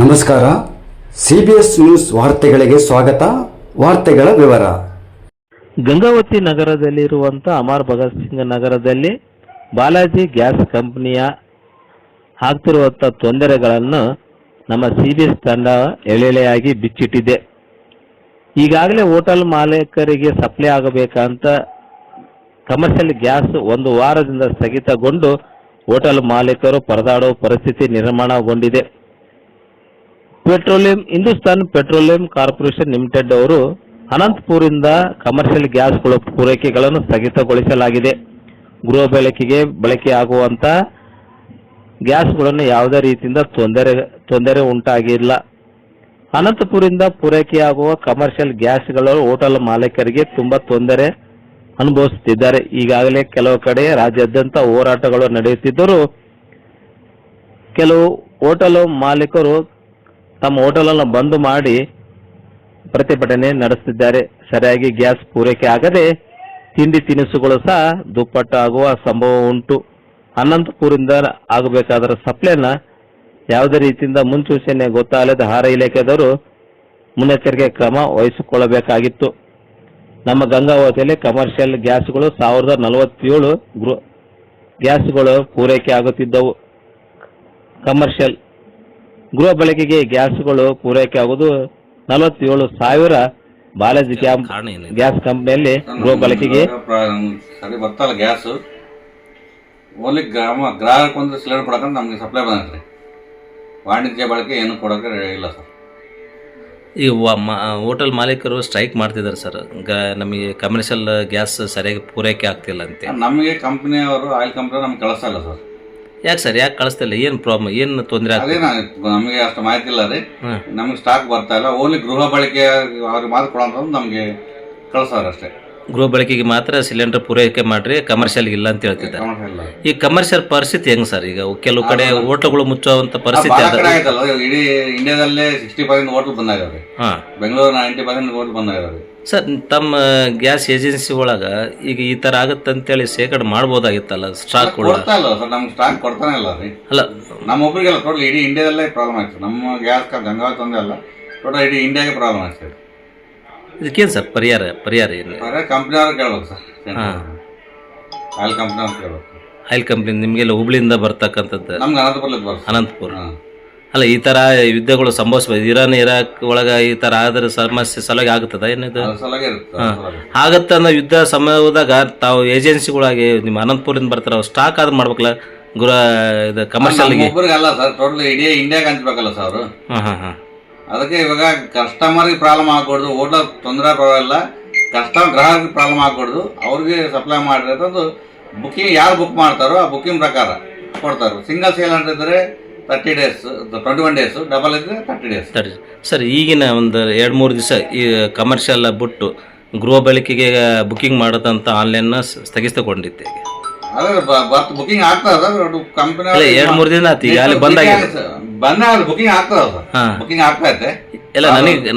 ನಮಸ್ಕಾರ. CBS news ವಾರ್ತೆಗಳಿಗೆ ಸ್ವಾಗತ. ವಾರ್ತೆಗಳ ವಿವರ. ಗಂಗಾವತಿ ನಗರದಲ್ಲಿರುವಂಥ ಅಮರ್ ಭಗತ್ ಸಿಂಗ್ ನಗರದಲ್ಲಿ ಬಾಲಾಜಿ ಗ್ಯಾಸ್ ಕಂಪನಿಯ ಆಗ್ತಿರುವಂಥ ತೊಂದರೆಗಳನ್ನು ನಮ್ಮ CBS ತಂಡ ಎಳೆಯಾಗಿ ಬಿಚ್ಚಿಟ್ಟಿದೆ. ಈಗಾಗಲೇ ಹೋಟೆಲ್ ಮಾಲೀಕರಿಗೆ ಸಪ್ಲೈ ಆಗಬೇಕಂತ ಕಮರ್ಷಿಯಲ್ ಗ್ಯಾಸ್ ಒಂದು ವಾರದಿಂದ ಸ್ಥಗಿತಗೊಂಡು ಹೋಟೆಲ್ ಮಾಲೀಕರು ಪರದಾಡುವ ಪರಿಸ್ಥಿತಿ ನಿರ್ಮಾಣಗೊಂಡಿದೆ. ಹಿಂದೂಸ್ತಾನ್ ಪೆಟ್ರೋಲಿಯಂ ಕಾರ್ಪೊರೇಷನ್ ಲಿಮಿಟೆಡ್ ಅವರು ಅನಂತಪುರದಿಂದ ಕಮರ್ಷಿಯಲ್ ಗ್ಯಾಸ್ಗಳ ಪೂರೈಕೆಗಳನ್ನು ಸ್ಥಗಿತಗೊಳಿಸಲಾಗಿದೆ. ಗೃಹ ಬಳಕೆಗೆ ಬಳಕೆಯಾಗುವಂಥ ಗ್ಯಾಸ್ಗಳನ್ನು ಯಾವುದೇ ರೀತಿಯಿಂದ ತೊಂದರೆ ಉಂಟಾಗಿಲ್ಲ. ಅನಂತಪುರದಿಂದ ಪೂರೈಕೆಯಾಗುವ ಕಮರ್ಷಿಯಲ್ ಗ್ಯಾಸ್ಗಳು ಹೋಟೆಲ್ ಮಾಲೀಕರಿಗೆ ತುಂಬ ತೊಂದರೆ ಅನುಭವಿಸುತ್ತಿದ್ದಾರೆ. ಈಗಾಗಲೇ ಕೆಲವು ಕಡೆ ರಾಜ್ಯಾದ್ಯಂತ ಹೋರಾಟಗಳು ನಡೆಯುತ್ತಿದ್ದರೂ ಕೆಲವು ಹೋಟೆಲ್ ಮಾಲೀಕರು ತಮ್ಮ ಹೋಟೆಲನ್ನು ಬಂದ್ ಮಾಡಿ ಪ್ರತಿಭಟನೆ ನಡೆಸುತ್ತಿದ್ದಾರೆ. ಸರಿಯಾಗಿ ಗ್ಯಾಸ್ ಪೂರೈಕೆ ಆಗದೆ ತಿಂಡಿ ತಿನಿಸುಗಳು ಸಹ ದುಪ್ಪಟ್ಟು ಆಗುವ ಸಂಭವ ಉಂಟು. ಅನಂತಪುರದಿಂದ ಆಗಬೇಕಾದ ಸಪ್ಲೈನ ಯಾವುದೇ ರೀತಿಯಿಂದ ಮುನ್ಸೂಚನೆ ಗೊತ್ತಾಗದ ಆಹಾರ ಇಲಾಖೆದವರು ಮುನ್ನೆಚ್ಚರಿಕೆ ಕ್ರಮ ವಹಿಸಿಕೊಳ್ಳಬೇಕಾಗಿತ್ತು. ನಮ್ಮ ಗಂಗಾವತಿಯಲ್ಲಿ ಕಮರ್ಷಿಯಲ್ ಗ್ಯಾಸ್ಗಳು 1047 ಗ್ಯಾಸ್ಗಳು ಪೂರೈಕೆ ಆಗುತ್ತಿದ್ದವು. ಕಮರ್ಷಿಯಲ್ ಗೃಹ ಬಳಕೆಗೆ ಗ್ಯಾಸ್ಗಳು ಪೂರೈಕೆ ಆಗುವುದು 47,000 ಬಾಲಾಜಿ ಗ್ಯಾಸ್ ಕಂಪನಿಯಲ್ಲಿ ಗೃಹ ಬಳಕೆಗೆ ಬರ್ತಲ್ಲ ಗ್ಯಾಸ್ ಓನ್ಲಿ ಗ್ರಾಹಕ ಒಂದು ಸಿಲಿಂಡರ್ ಕೊಡಕ್ಕೆ ನಮಗೆ ಸಪ್ಲೈ ಬಂದ್ರಿ. ವಾಣಿಜ್ಯ ಬಳಕೆ ಏನು ಕೊಡೋಕೆ ಇಲ್ಲ ಸರ್. ಈ ಹೋಟೆಲ್ ಮಾಲೀಕರು ಸ್ಟ್ರೈಕ್ ಮಾಡ್ತಿದ್ದಾರೆ ಸರ್. ನಮಗೆ ಕಮರ್ಷಿಯಲ್ ಗ್ಯಾಸ್ ಸರಿಯಾಗಿ ಪೂರೈಕೆ ಆಗ್ತಿಲ್ಲ ಅಂತ. ನಮಗೆ ಕಂಪನಿಯವರು ಆಯಿಲ್ ಕಂಪನಿ ನಮ್ಗೆ ಕಳಿಸ್ತಾ ಇಲ್ಲ ಸರ್. ಯಾಕೆ ಸರ್, ಯಾಕೆ ಕಳಿಸ್ತಿಲ್ಲ? ಏನು ಪ್ರಾಬ್ಲಮ್, ಏನು ತೊಂದರೆ ಅದೇ ನಮಗೆ ಅಷ್ಟು ಮಾಹಿತಿ ಇಲ್ಲ ರೀ. ನಮಗೆ ಸ್ಟಾಕ್ ಬರ್ತಾ ಇಲ್ಲ. ಓನ್ಲಿ ಗೃಹ ಬಳಕೆ ಅವ್ರಿಗೆ ಮಾತ್ರ ಕೊಡೋಂತ ನಮಗೆ ಕಳಿಸ್ತಾರೆ ಅಷ್ಟೇ. ಗೃಹ ಬಳಕೆಗೆ ಮಾತ್ರ ಸಿಲಿಂಡರ್ ಪೂರೈಕೆ ಮಾಡ್ರಿ, ಕಮರ್ಷಿಯಲ್ ಇಲ್ಲ ಅಂತ ಹೇಳ್ತಿದ್ದಾರೆ. ಈ ಕಮರ್ಷಿಯಲ್ ಪರಿಸ್ಥಿತಿ ಹೆಂಗ್ ಸರ್? ಈಗ ಕೆಲವು ಕಡೆ ಹೋಟೆಲ್ಗಳು ಮುಚ್ಚುವಂತ ಪರಿಸ್ಥಿತಿ ಆಯ್ತಲ್ಲ. ಇಡೀ ಇಂಡಿಯಾದಲ್ಲೇ 60% ಹೋಟೆಲ್ ಬಂದಾಗ್ಯಾವ್ರಿ. ಬೆಂಗಳೂರು 90% ಹೋಟೆಲ್ ಬಂದಾಗ್ಯಾವ್ರಿ. ಸರ್, ತಮ್ಮ ಗ್ಯಾಸ್ ಏಜೆನ್ಸಿ ಒಳಗ ಈಗ ಈ ತರ ಆಗತ್ತಂತೇಳಿ ಶೇಖರಣೆ ಮಾಡ್ಬೋದಾಗಿತ್ತಲ್ಲ ಸ್ಟಾಕ್? ಕೊಡ್ತಾ ಇಲ್ಲ ಸರ್, ನಮ್ಗೆ ಸ್ಟಾಕ್ ಕೊಡ್ತಾನೆ ಇಲ್ಲ ರೀ. ಅಲ್ಲ, ನಮ್ಮ ಒಬ್ಬರಿಗೆಲ್ಲ ಟೋಟಲ್ ಇಡೀ ಇಂಡಿಯಾದಲ್ಲೇ ಪ್ರಾಬ್ಲಮ್ ಆಯ್ತು. ನಮ್ಮ ಗ್ಯಾಸ್ ಗಂಗಾವತಿ ಒಂದೇ ಅಲ್ಲ, ಟೋಟಲ್ ಇಡೀ ಇಂಡಿಯಾಗೆ ಪ್ರಾಬ್ಲಮ್ ಆಗ್ತದೆ. ಇದಕ್ಕೇನು ಸರ್ ಪರಿಹಾರ ಏನು? ಕಂಪ್ನಿಯವ್ರು ಕೇಳ್ಬೇಕು ಸರ್. ಆಯಿಲ್ ಕಂಪ್ನಿಯವ್ರು ಕೇಳ್ಬೇಕು. ಆಯಿಲ್ ಕಂಪ್ನಿ ನಿಮಗೆಲ್ಲ ಹುಬ್ಳಿಯಿಂದ ಬರ್ತಕ್ಕಂಥದ್ದು? ನಮ್ಗೆ ಅನಂತಪುರ. ಅಲ್ಲ, ಈ ತರ ಯುದ್ಧಗಳು ಸಂಭವಿಸಬಹುದು. ಇರಾಕ್ ಒಳಗ ಈ ತರ ಆದ್ರೆ ಸಮಸ್ಯೆ ಸಲುವಾಗಿ ಆಗುತ್ತದ ಏನಿದು? ಆಗತ್ತ ಅನ್ನೋ ಯುದ್ಧ ಸಮಯದಾಗ ತಾವು ಏಜೆನ್ಸಿಗಳಾಗಿ ನಿಮ್ಮ ಅನಂತಪುರದಿಂದ ಬರ್ತಾರ, ಸ್ಟಾಕ್ ಆದ್ರೂ ಮಾಡ್ಬೇಕಲ್ಲ ಗುರ ಇದು ಕಮರ್ಷಿಯಲ್ ಅಲ್ಲ ಸರ್. ಟೋಟಲ್ ಇಡೀ ಇಂಡಿಯಾಗೆ ಹಂಚ್ಬೇಕಲ್ಲ ಸರ್ ಅವರು. ಅದಕ್ಕೆ ಇವಾಗ ಕಸ್ಟಮರ್ಗೆ ಪ್ರಾಬ್ಲಮ್ ಆಗ್ಕೊಡ್ದು, ಹೋಟೆಲ್ ತೊಂದರೆ ಪರವಾಗಿಲ್ಲ, ಗ್ರಾಹಕರಿಗೆ ಪ್ರಾಬ್ಲಮ್ ಆಗ್ಕೊಡ್ದು, ಅವ್ರಿಗೆ ಸಪ್ಲೈ ಮಾಡಿರೋದು ಬುಕ್ಕಿಂಗ್ ಯಾರು ಬುಕ್ ಮಾಡ್ತಾರೋ ಆ ಬುಕ್ಕಿಂಗ್ ಪ್ರಕಾರ ಕೊಡ್ತಾರೆ. ಸಿಂಗಲ್ ಸಿಲಿಂಡರ್ ಇದ್ರೆ 30 days, 21 days, ಡಬಲ್ ಇದ್ರೆ 30 days. ಸರ್, ಈಗಿನ ಒಂದು 2-3 ದಿವಸ ಈ ಕಮರ್ಷಿಯಲ್ ಬಿಟ್ಟು ಗೃಹ ಬಳಕೆಗೆ ಬುಕ್ಕಿಂಗ್ ಮಾಡೋದಂತ ಆನ್ಲೈನ್ ಸ್ಥಗಿತಗೊಂಡಿತ್ತು. ಅದೇ ಬುಕ್ಕಿಂಗ್ ಆಗ್ತದ ಕಂಪನಿ 2-3 ದಿನ ಆಯ್ತು. ಈಗ ಅಲ್ಲಿ ಬಂದಾಗ ಬುಕ್ಕಿಂಗ್ ಆಗ್ತದ ಸರ್. ಬುಕ್ಕಿಂಗ್ ಆಗ್ತಾ ಇದೆ. ಇಲ್ಲ,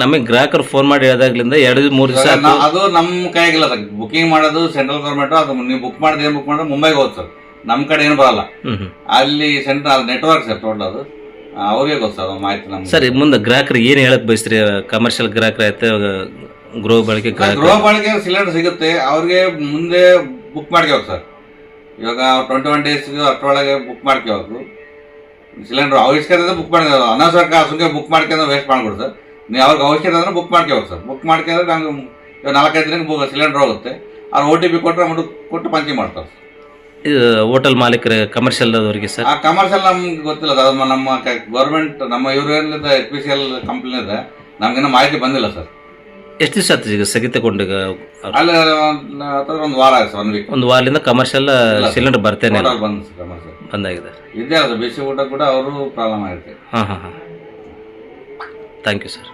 ನಮಗೆ ಗ್ರಾಹಕರು ಫೋನ್ ಮಾಡಿ ಹೇಳಿದಾಗ್ಲಿಂದ 2-3 ದಿವಸ ಅದು ನಮ್ಮ ಕೈಗಿಲ್ಲ ಸರ್. ಬುಕ್ಕಿಂಗ್ ಮಾಡೋದು ಸೆಂಟ್ರಲ್ ಗೌರ್ಮೆಂಟ್. ಅದು ನೀವು ಬುಕ್ ಮಾಡಿದ್ರೆ ಬುಕ್ ಮಾಡಿದ್ರೆ ಮುಂಬೈಗೆ ಹೋದ್ ಸರ್. ನಮ್ಮ ಕಡೆ ಏನು ಬರಲ್ಲ. ಅಲ್ಲಿ ಸೆಂಟ್ರಲ್ ನೆಟ್ವರ್ಕ್ ಸರ್ ಟೋಟಲ್. ಅದು ಅವ್ರಿಗೆ ಗೊತ್ತು ಸರ್ ಮಾಹಿತಿ. ನಮ್ಗೆ ಸರ್, ಮುಂದೆ ಗ್ರಾಹಕರಿಗೆ ಏನು ಹೇಳಕ್ ಬಯಸ್ತೀರಿ? ಕಮರ್ಷಿಯಲ್ ಗ್ರಾಹಕರು ಆಯ್ತು, ಗೃಹ ಬಳಕೆ ಸಿಲಿಂಡರ್ ಸಿಗುತ್ತೆ ಅವ್ರಿಗೆ ಮುಂದೆ ಬುಕ್ ಮಾಡ್ಕೋಬೇಕು ಸರ್. ಇವಾಗ 21 days ಅಷ್ಟರೊಳಗೆ ಬುಕ್ ಮಾಡ್ಕೋಬೇಕು ಸಿಲಿಂಡರ್. ಅವಶ್ಯಕತೆ ಬುಕ್ ಮಾಡ್ಕೋದು, ಅನವಸರ ಸುಮ್ಮನೆ ಬುಕ್ ಮಾಡ್ಕೊಂಡು ವೇಸ್ಟ್ ಮಾಡ್ಬಿಡು ಸರ್. ನೀವು ಅವ್ರಿಗೆ ಅವಶ್ಯಕತೆ ಅಂದ್ರೆ ಬುಕ್ ಮಾಡ್ಕೋಬೇಕು ಸರ್. ಬುಕ್ ಮಾಡ್ಕೊಂಡ್ರೆ ನಮ್ಗೆ 4-5 ದಿನಕ್ಕೆ ಸಿಲಿಂಡರ್ ಹೋಗುತ್ತೆ. ಅವ್ರು OTP ಕೊಟ್ಟರೆ ಕೊಟ್ಟು ಪಂಚಿ ಮಾಡ್ತಾರೆ. ಇದು ಹೋಟೆಲ್ ಮಾಲೀಕರ ಕಮರ್ಷಿಯಲ್ ಅವರಿಗೆ ಸರ್? ಆ ಕಮರ್ಷಿಯಲ್ ನಮ್ಗೆ ಗೊತ್ತಿಲ್ಲ ಸರ್. ನಮ್ಮ ಗೌರ್ಮೆಂಟ್ ನಮ್ಮ ಇವ್ರೇನಿದೆ HPCL ಕಂಪ್ನಿ ಇದೆ, ನಮ್ಗೇನೋ ಮಾಹಿತಿ ಬಂದಿಲ್ಲ ಸರ್. ಎಷ್ಟು ದಿವಸ ಆಯ್ತು ಈಗ ಸ್ಥಗಿತಗೊಂಡು? ಅಲ್ಲಿ ಒಂದು ವಾರ ಆಯ್ತು, 1 week. ಒಂದು ವಾರದಿಂದ ಕಮರ್ಷಿಯಲ್ ಸಿಲಿಂಡರ್ ಬರ್ತೇನೆ ಬಂದಾಗಿದೆ. ಇದೇ ಅದು ಬಿಸಿ ಊಟ ಕೂಡ ಅವರು ಪ್ರಾಬ್ಲಮ್ ಆಗುತ್ತೆ. Thank you sir.